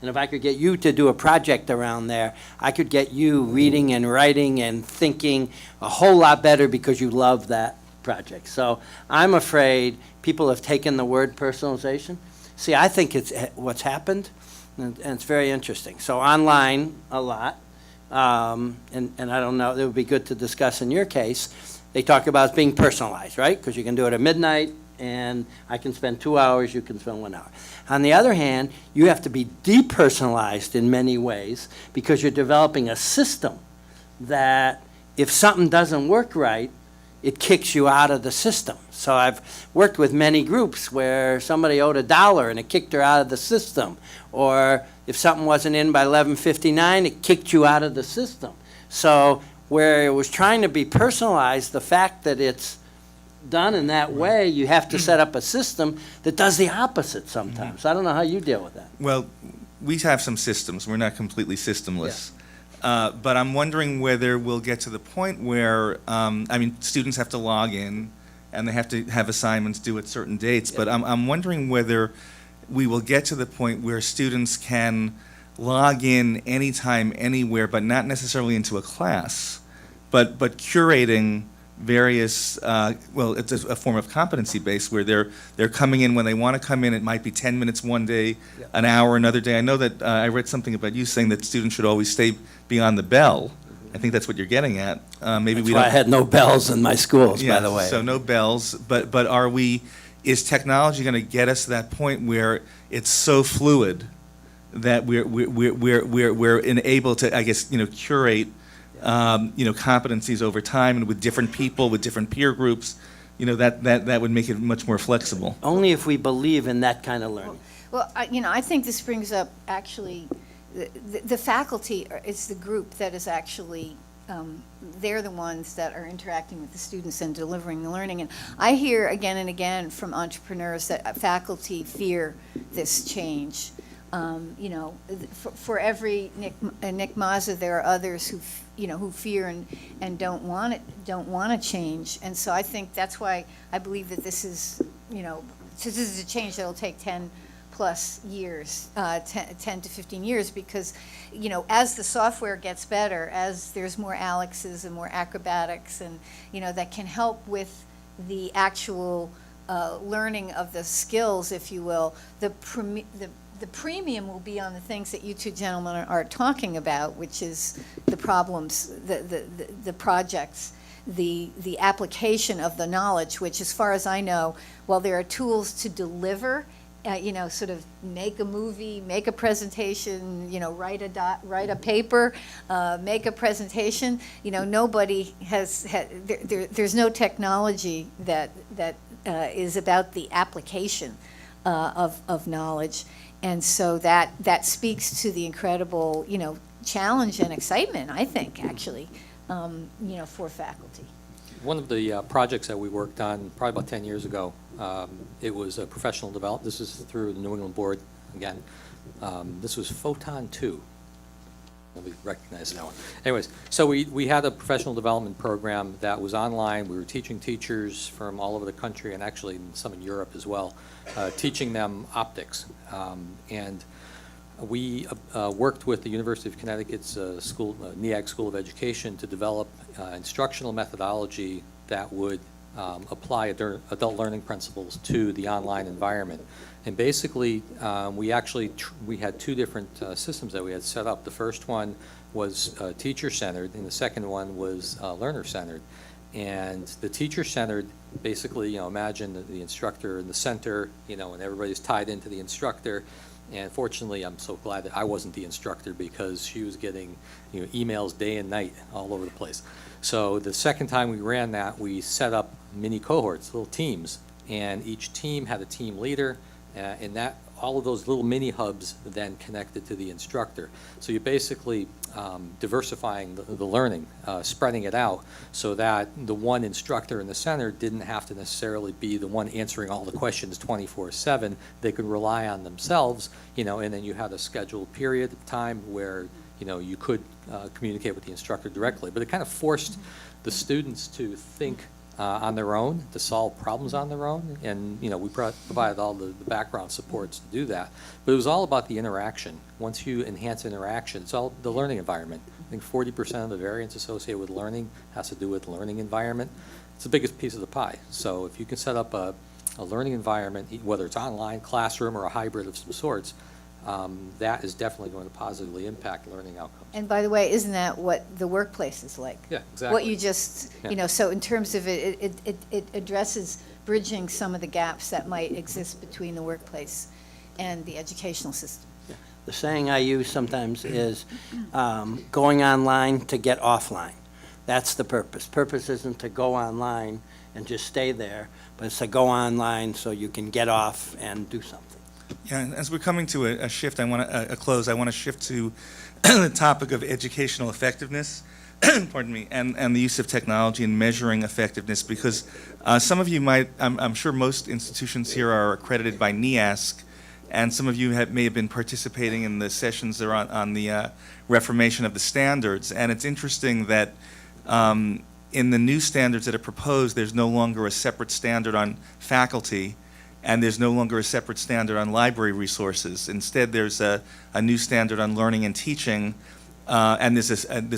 And if I could get you to do a project around there, I could get you reading and writing and thinking a whole lot better because you love that project. So I'm afraid people have taken the word personalization. See, I think it's what's happened, and it's very interesting. So online, a lot, and I don't know, it would be good to discuss in your case. They talk about being personalized, right? Because you can do it at midnight, and I can spend 2 hours, you can spend 1 hour. On the other hand, you have to be depersonalized in many ways because you're developing a system that if something doesn't work right, it kicks you out of the system. So I've worked with many groups where somebody owed $1 and it kicked her out of the system. Or if something wasn't in by 11:59, it kicked you out of the system. So where it was trying to be personalized, the fact that it's done in that way, you have to set up a system that does the opposite sometimes. I don't know how you deal with that. Well, we have some systems. We're not completely systemless. But I'm wondering whether we'll get to the point where, students have to log in and they have to have assignments due at certain dates. But I'm wondering whether we will get to the point where students can log in anytime, anywhere, but not necessarily into a class, but curating various, well, it's a form of competency-based where they're coming in when they want to come in. It might be 10 minutes one day, an hour another day. I know that I read something about you saying that students should always stay beyond the bell. I think that's what you're getting at. Maybe That's we why I don't. had no bells in my schools, by the way. So no bells, but is technology going to get us to that point where it's so fluid that we're enabled to, I guess, curate, competencies over time and with different people, with different peer groups, that would make it much more flexible. Only if we believe in that kind of learning. Well, I think this brings up actually, the faculty, it's the group that is actually, they're the ones that are interacting with the students and delivering the learning. And I hear again and again from entrepreneurs that faculty fear this change. For every Nick Mazza, there are others who fear and don't want to change. And so I think that's why I believe that this is a change that'll take 10 plus years, 10 to 15 years, because, as the software gets better, as there's more Alexes and more acrobatics and, that can help with the actual learning of the skills, if you will, the premium will be on the things that you two gentlemen are talking about, which is the problems, the projects, the application of the knowledge, which, as far as I know, while there are tools to deliver, sort of make a movie, make a presentation, write a paper, make a presentation. Nobody there's no technology that is about the application of knowledge, and so that speaks to the incredible challenge and excitement, I think, actually, for faculty. One of the projects that we worked on probably about 10 years ago, it was a professional development. This is through the New England Board again. This was Photon 2. Nobody recognizes that one. Anyways, so we had a professional development program that was online. We were teaching teachers from all over the country and actually some in Europe as well, teaching them optics. And we worked with the University of Connecticut's NEAG School of Education to develop instructional methodology that would apply adult learning principles to the online environment. And basically, we had two different systems that we had set up. The first one was teacher-centered, and the second one was learner-centered. And the teacher-centered, basically, imagine the instructor in the center, and everybody's tied into the instructor. And fortunately, I'm so glad that I wasn't the instructor, because she was getting emails day and night all over the place. So the second time we ran that, we set up mini cohorts, little teams, and each team had a team leader, and all of those little mini hubs then connected to the instructor. So you're basically diversifying the learning, spreading it out so that the one instructor in the center didn't have to necessarily be the one answering all the questions 24/7. They could rely on themselves, and then you had a scheduled period of time where you could communicate with the instructor directly. But it kind of forced the students to think on their own, to solve problems on their own, and we provided all the background supports to do that. But it was all about the interaction. Once you enhance interaction, it's all the learning environment. I think 40% of the variance associated with learning has to do with learning environment. It's the biggest piece of the pie. So if you can set up a learning environment, whether it's online, classroom, or a hybrid of some sorts, that is definitely going to positively impact learning outcomes. And by the way, isn't that what the workplace is like? Yeah, exactly. What you just, so in terms of it addresses bridging some of the gaps that might exist between the workplace and the educational system. The saying I use sometimes is going online to get offline. That's the purpose. Purpose isn't to go online and just stay there, but it's to go online so you can get off and do something. Yeah, and as we're coming to a shift, I want to close. I want to shift to the topic of educational effectiveness, pardon me, and the use of technology in measuring effectiveness, because some of you might, I'm sure most institutions here are accredited by NEASC, and some of you may have been participating in the sessions that are on the reformation of the standards. And it's interesting that in the new standards that are proposed, there's no longer a separate standard on faculty, and there's no longer a separate standard on library resources. Instead, there's a new standard on learning and teaching, And there's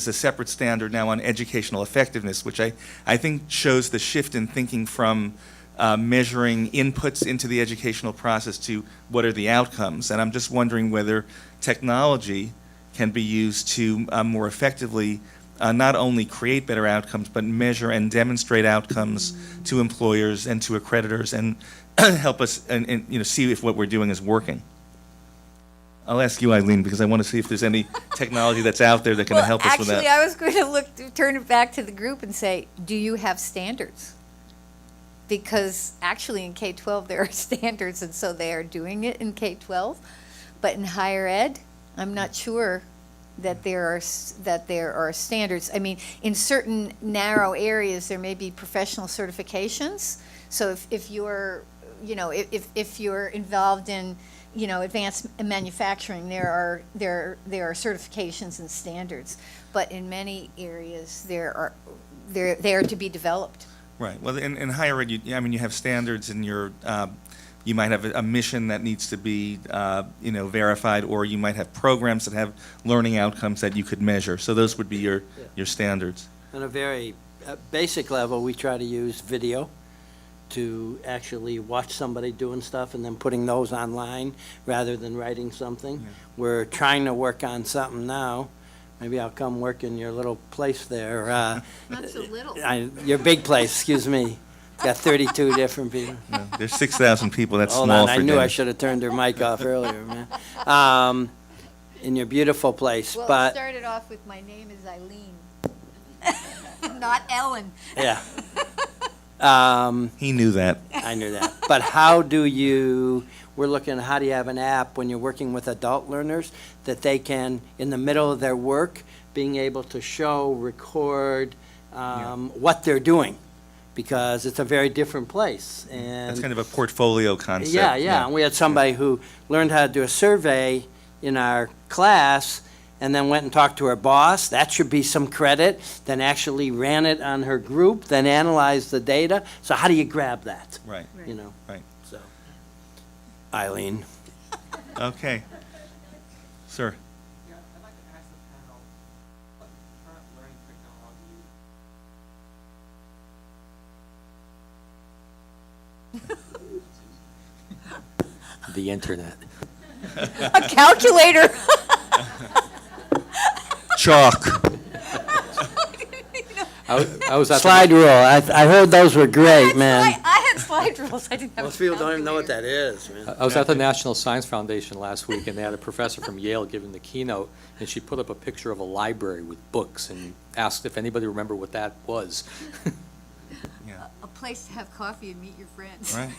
a separate standard now on educational effectiveness, which I think shows the shift in thinking from measuring inputs into the educational process to what are the outcomes. And I'm just wondering whether technology can be used to more effectively not only create better outcomes, but measure and demonstrate outcomes to employers and to accreditors and help us and see if what we're doing is working. I'll ask you, Eileen, because I want to see if there's any technology that's out there that can help us with that. Actually, I was going to turn it back to the group and say, do you have standards? Because actually in K-12 there are standards, and so they are doing it in K-12. But in higher ed, I'm not sure that there are standards. I mean, in certain narrow areas, there may be professional certifications. So if you're, if you're involved in, advanced manufacturing, there are certifications and standards. But in many areas, they are to be developed. Right. Well, in higher ed, you have standards in your, you might have a mission that needs to be, verified, or you might have programs that have learning outcomes that you could measure. So those would be your standards. On a very basic level, we try to use video to actually watch somebody doing stuff and then putting those online rather than writing something. Yeah. We're trying to work on something now. Maybe I'll come work in your little place there. Not so little. Your big place, excuse me. It's got 32 different people. No, there's 6,000 people. That's Hold small on, for I knew I Denver. should have turned her mic off earlier, man. In your beautiful place, Well, it but, started off with my name is Eileen, not Ellen. yeah. He knew that. I knew that. But we're looking at how do you have an app when you're working with adult learners that they can, in the middle of their work, being able to show, record what they're doing, because it's a very different place. And That's kind of a portfolio concept. yeah. And we had somebody who learned how to do a survey in our class and then went and talked to her boss. That should be some credit. Then actually ran it on her group, then analyzed the data. So how do you grab that? Right. You know? Right. So, Eileen. Okay. Sir. Yeah, I'd like to ask the panel, what current learning technology The internet. A calculator. Chalk. I was at the- Slide rule. I heard those were great, man. I had slide rules, I didn't have a Most people don't even know what calculator. that is, man. I was at the National Science Foundation last week, and they had a professor from Yale giving the keynote, and she put up a picture of a library with books and asked if anybody remembered what that was. Yeah. A place to have coffee and meet your friends. Right.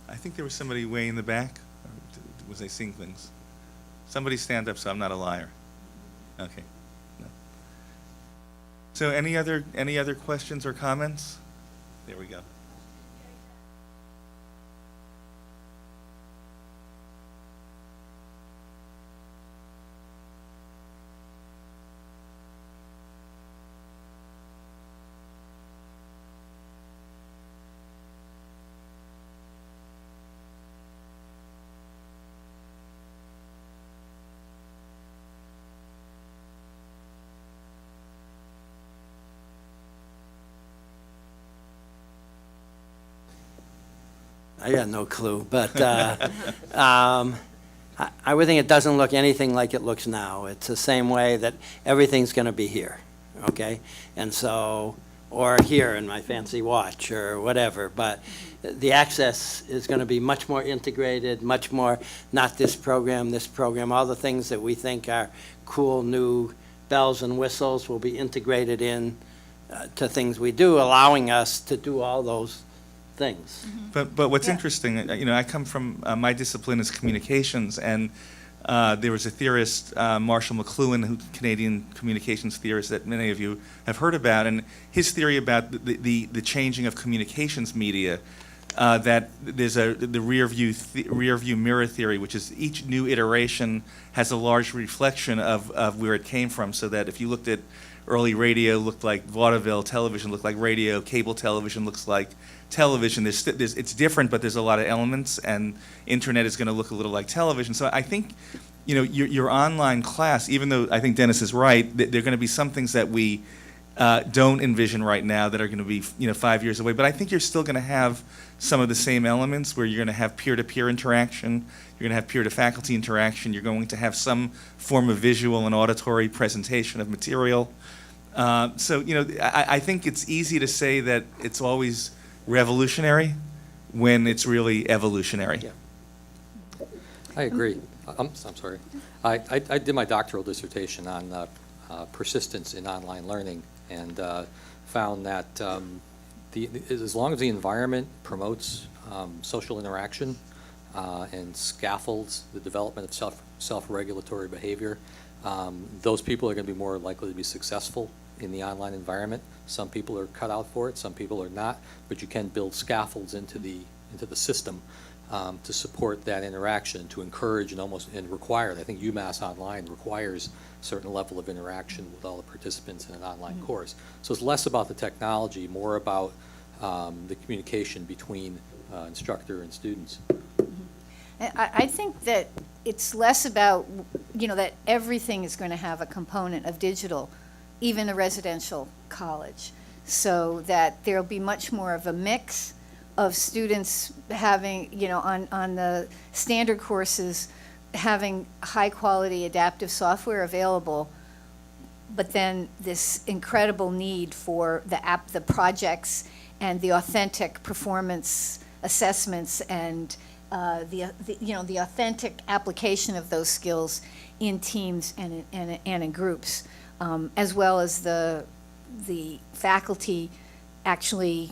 I think there was somebody way in the back. Or was they seeing things? Somebody stand up so I'm not a liar. Okay. No. So any other questions or comments? There we go. I got no clue, but I would think it doesn't look anything like it looks now. It's the same way that everything's going to be here, okay? And so, or here in my fancy watch or whatever, but the access is going to be much more integrated, much more, not this program, all the things that we think are cool new bells and whistles will be integrated in to things we do, allowing us to do all those things. But what's Yeah. interesting, I come from, my discipline is communications, and there was a theorist, Marshall McLuhan, who's a Canadian communications theorist that many of you have heard about, and his theory about the changing of communications media, that there's the rear view mirror theory, which is each new iteration has a large reflection of where it came from, so that if you looked at early radio looked like vaudeville, television looked like radio, cable television looks like television. It's different, but there's a lot of elements, and internet is going to look a little like television. So I think you know, your online class, even though I think Dennis is right, there are going to be some things that we don't envision right now that are going to be, you know, 5 years away. But I think you're still going to have some of the same elements where you're going to have peer-to-peer interaction, you're going to have peer-to-faculty interaction, you're going to have some form of visual and auditory presentation of material. So, you know, I think it's easy to say that it's always revolutionary when it's really evolutionary. Yeah. I agree. I'm sorry. I did my doctoral dissertation on persistence in online learning, and found that as long as the environment promotes social interaction and scaffolds the development of self-regulatory behavior, those people are going to be more likely to be successful in the online environment. Some people are cut out for it, some people are not, but you can build scaffolds into the system to support that interaction, to encourage and require. I think UMass Online requires a certain level of interaction with all the participants in an online course. So it's less about the technology, more about the communication between instructor and students. I think that it's less about, you know, that everything is going to have a component of digital, even a residential college, so that there'll be much more of a mix of students having, you know, on the standard courses, having high-quality adaptive software available, but then this incredible need for the projects and the authentic performance assessments and the authentic application of those skills in teams and in groups, as well as the faculty actually.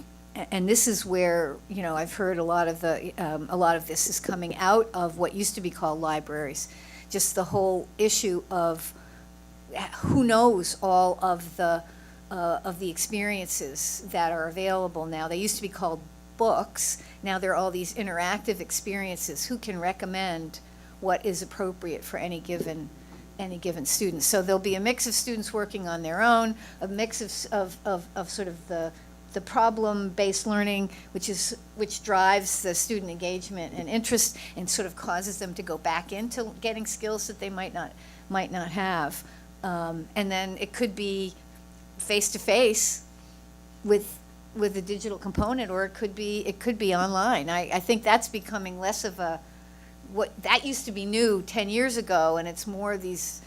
And this is where, you know, I've heard a lot of this is coming out of what used to be called libraries. Just the whole issue of who knows all of the experiences that are available now. They used to be called books. Now there are all these interactive experiences. Who can recommend what is appropriate for any given student? So there'll be a mix of students working on their own, a mix of sort of the problem-based learning, which drives the student engagement and interest and sort of causes them to go back into getting skills that they might not have. And then it could be face-to-face with a digital component, or it could be online. I think that's becoming less of what that used to be new 10 years ago, and it's more this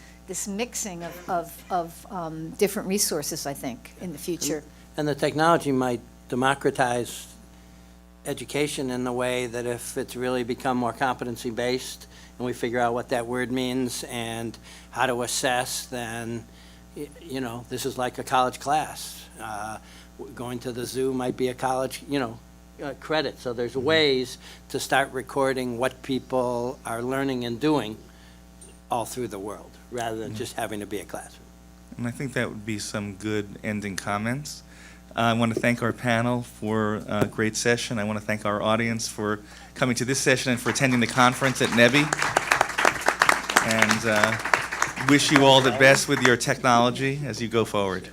mixing of different resources, I think, in the future. And the technology might democratize education in the way that if it's really become more competency-based and we figure out what that word means and how to assess, then, you know, this is like a college class. Going to the zoo might be a college, credit. So there's ways to start recording what people are learning and doing all through the world, rather than just having to be a classroom. And I think that would be some good ending comments. I want to thank our panel for a great session. I want to thank our audience for coming to this session and for attending the conference at NEBI. And wish you all the best with your technology as you go forward.